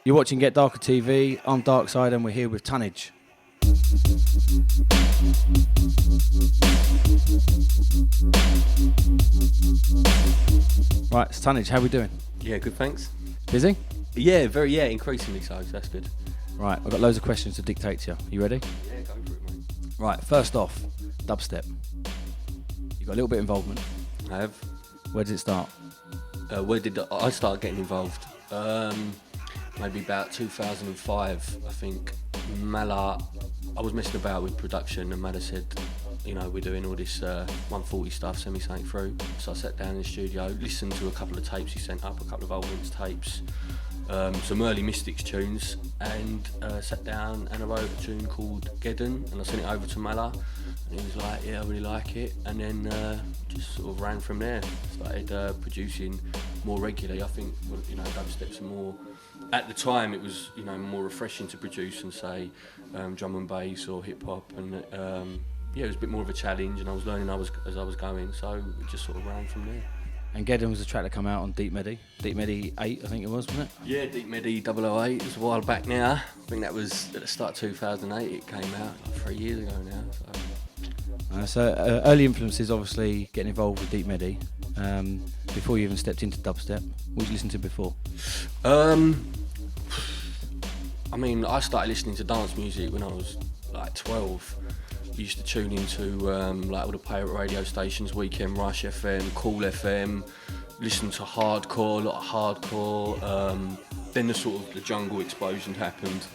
You're watching GetDarkerTV. I'm Darkside and we're here with Tunnidge. Right, it's Tunnidge, how are we doing? Yeah, good, thanks. Busy? Yeah, increasingly so that's good. Right, I've got loads of questions to dictate to you. You ready? Yeah, go for it, mate. Right, first off, dubstep. You got a little bit of involvement. I have. Where did it start? Where did I start getting involved? Maybe about 2005, I think. Mala, I was messing about with production and Mala said, you know, we're doing all this 140 stuff, send me something through. So I sat down in the studio, listened to a couple of tapes he sent up, a couple of old Vince tapes, some early Mystics tunes, and sat down and I wrote a tune called Geddon, and I sent it over to Mala, and he was like, yeah, I really like it, and then just sort of ran from there. Started producing more regularly. I think, you know, dubsteps are more, at the time it was, you know, more refreshing to produce than say drum and bass or hip hop, and yeah, it was a bit more of a challenge, and I was learning as I was going, so it just sort of ran from there. And Geddon was a track that came out on Deep Medi. Deep Medi 8, I think it was, wasn't it? Yeah, Deep Medi 008. It was a while back now. I think that was at the start of 2008. It came out like 3 years ago now. So early influences, obviously, getting involved with Deep Medi. Before you even stepped into dubstep, what did you listen to before? I mean, I started listening to dance music when I was like 12. Used to tune into like all the pirate radio stations, Weekend Rush FM, Cool FM, listen to hardcore, a lot of hardcore. Then the jungle explosion happened,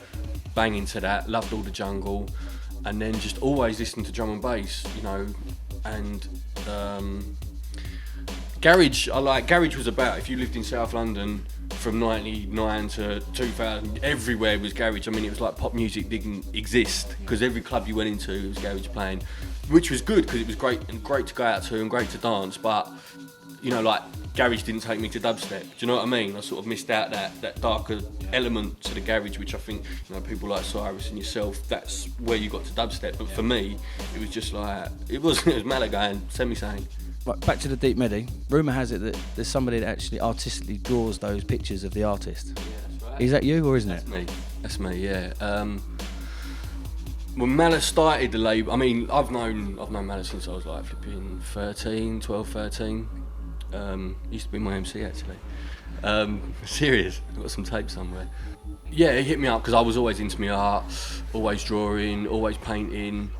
bang into that, loved all the jungle, and then just always listened to drum and bass, you know, and garage. Garage was about, if you lived in South London from 99 to 2000, everywhere was garage. I mean, it was like pop music didn't exist because every club you went into, it was garage playing, which was good because it was great to go out to and great to dance. But you know, like garage didn't take me to dubstep. Do you know what I mean? I sort of missed out that darker element to the garage, which I think, you know, people like Cyrus and yourself, that's where you got to dubstep. But for me, it was just like it was Malaga and send me something. Right, back to the Deep Medi. Rumour has it that there's somebody that actually artistically draws those pictures of the artist. Yeah, that's right. Is that you or isn't it? That's me, yeah. When Mala started the label, I mean, I've known Mala since I was like flipping 12, 13. Used to be my MC actually. Serious, I've got some tape somewhere. Yeah, he hit me up because I was always into my art, always drawing, always painting.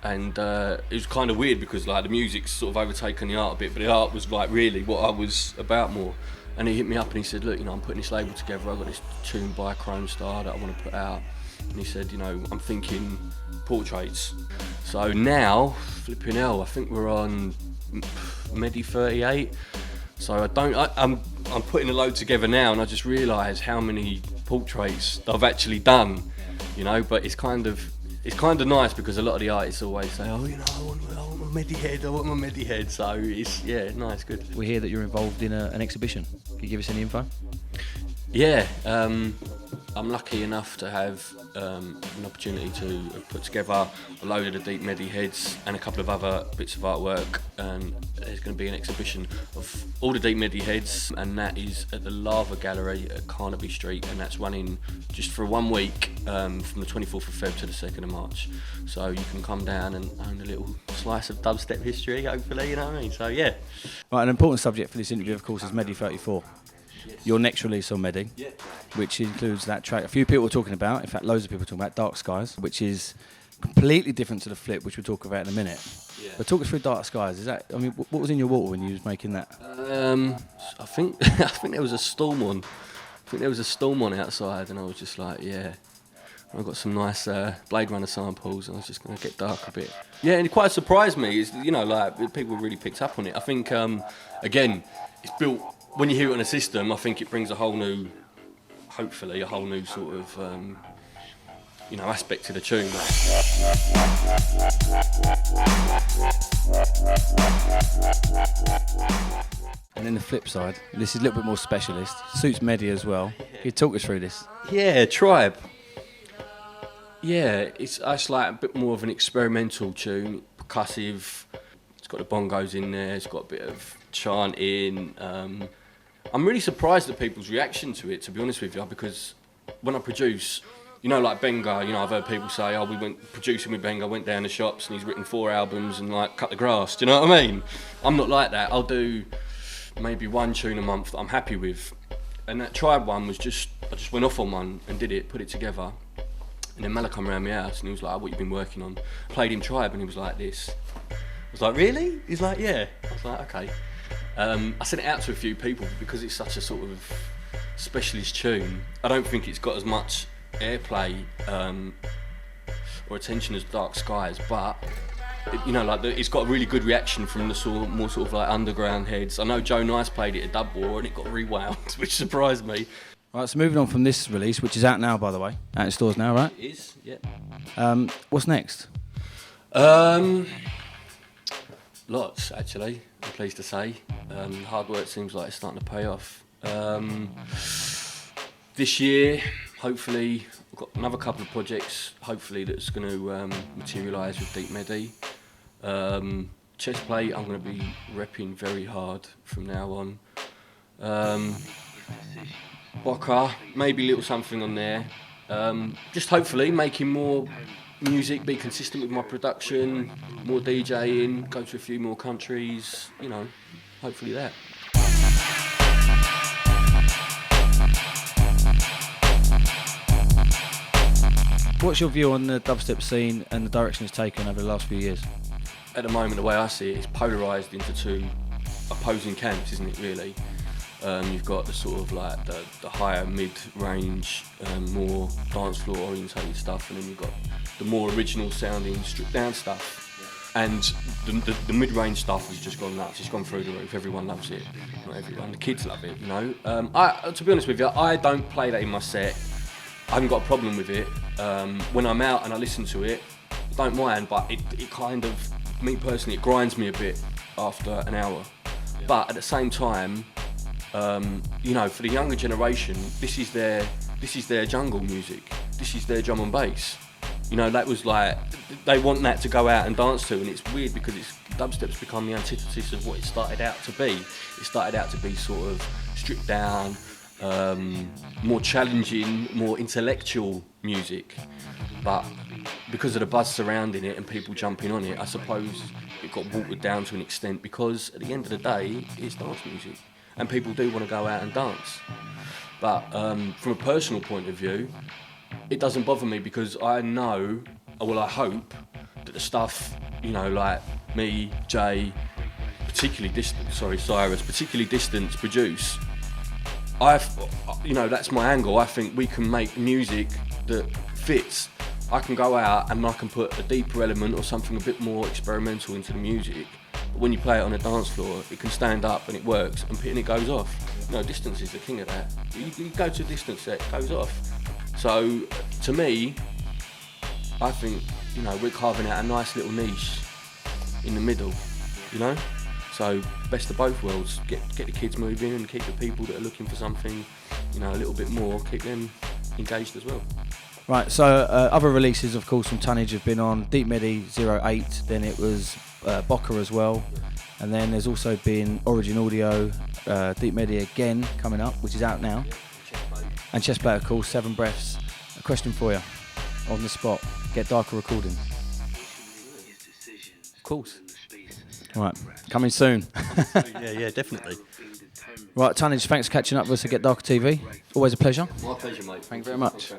And it was kind of weird because like the music's sort of overtaken the art a bit, but the art was like really what I was about more. And he hit me up and he said, look, you know, I'm putting this label together, I've got this tune by Chrome Star that I want to put out. And he said, you know, I'm thinking portraits. So now, flipping hell, I think we're on Medi 38. So I'm putting a load together now, and I just realised how many portraits I've actually done, you know, but it's kind of nice because a lot of the artists always say, oh, you know, I want my Medi head, so it's, yeah, nice, good. We hear that you're involved in an exhibition. Can you give us any info? Yeah, I'm lucky enough to have an opportunity to put together a load of the Deep Medi heads and a couple of other bits of artwork, and there's going to be an exhibition of all the Deep Medi heads, and that is at the Lava Gallery at Carnaby Street, and that's running just for 1 week from the 24th of Feb to the 2nd of March. So you can come down and own a little slice of dubstep history, hopefully, you know what I mean? So yeah. Right, an important subject for this interview, of course, is Medi 34. Yes. Your next release on Medi, Yeah. which includes that track a few people are talking about, in fact loads of people are talking about, Dark Skies, which is completely different to the flip, which we'll talk about in a minute. Yeah. But talk us through Dark Skies. Is that, I mean, what was in your water when you was making that? I think there was a storm on. I think there was a storm on outside, and I was just like, yeah. I got some nice Blade Runner samples, and I was just going to get dark a bit. Yeah, and it quite surprised me. Is, you know, like people really picked up on it. I think again, it's built. When you hear it on a system, I think it brings hopefully a whole new sort of, you know, aspect to the tune. And then the flip side, this is a little bit more specialist, suits Medi as well. Can you talk us through this? Yeah, Tribe. Yeah, it's like a bit more of an experimental tune, percussive. It's got the bongos in there, it's got a bit of chanting. I'm really surprised at people's reaction to it, to be honest with you, because when I produce, you know, like Benga, you know, I've heard people say, oh, we went producing with Benga, went down the shops and he's written 4 albums and like cut the grass. Do you know what I mean? I'm not like that. I'll do maybe 1 tune a month that I'm happy with. And that Tribe one was just, I just went off on one and did it, put it together. And then Mala come around my house and he was like, oh, what you been working on? Played him Tribe and he was like this. I was like, really? He's like, yeah. I was like, okay. I sent it out to a few people because it's such a sort of specialist tune. I don't think it's got as much airplay or attention as Dark Skies, but you know, like it's got a really good reaction from the more sort of like underground heads. I know Joe Nice played it at Dub War and it got rewound, which surprised me. Right, so moving on from this release, which is out now, by the way, out in stores now, right? It is, yeah. What's next? Lots, actually, I'm pleased to say. Hard work seems like it's starting to pay off. This year, hopefully, I've got another couple of projects, hopefully, that's going to materialise with Deep Medi. Chest plate, I'm going to be repping very hard from now on. Boca, maybe a little something on there. Just hopefully making more music, be consistent with my production, more DJing, go to a few more countries, you know, hopefully that. What's your view on the dubstep scene and the direction it's taken over the last few years? At the moment, the way I see it, it's polarised into 2 opposing camps, isn't it, really? You've got the sort of like the higher mid-range, more dance floor orientated stuff, and then you've got the more original sounding stripped down stuff. And the mid-range stuff has just gone nuts. It's gone through the roof. Everyone loves it. Not everyone. The kids love it. You know. To be honest with you, I don't play that in my set. I haven't got a problem with it. When I'm out and I listen to it, I don't mind. But it kind of, me personally, it grinds me a bit after an hour. Yeah. But at the same time, you know, for the younger generation, this is their jungle music. This is their drum and bass. You know, that was like, they want that to go out and dance to, and it's weird because dubstep's become the antithesis of what it started out to be. It started out to be sort of stripped down, more challenging, more intellectual music. But because of the buzz surrounding it and people jumping on it, I suppose it got watered down to an extent because at the end of the day, it's dance music. And people do want to go out and dance. But from a personal point of view, it doesn't bother me because I know, well I hope, that the stuff, you know, like me, Jay, Cyrus, particularly Distance produce, you know, that's my angle. I think we can make music that fits. I can go out and I can put a deeper element or something a bit more experimental into the music. But when you play it on a dance floor, it can stand up and it works and it goes off. No, Distance is the king of that. You go to a Distance set, it goes off. So, to me, I think, you know, we're carving out a nice little niche in the middle, you know? So, best of both worlds. Get the kids moving and keep the people that are looking for something, you know, a little bit more, keep them engaged as well. Right, so other releases, of course, from Tunnidge have been on Deep Medi 08, then it was Boca as well, and then there's also been Origin Audio, Deep Medi again coming up, which is out now, and Chest Plate, of course, 7 Breaths. A question for you, on the spot, GetDarker recording. Of course. Right, coming soon. yeah, definitely. Right, Tunnidge, thanks for catching up with us at GetDarker TV. Always a pleasure. My pleasure, mate. Thank you very much.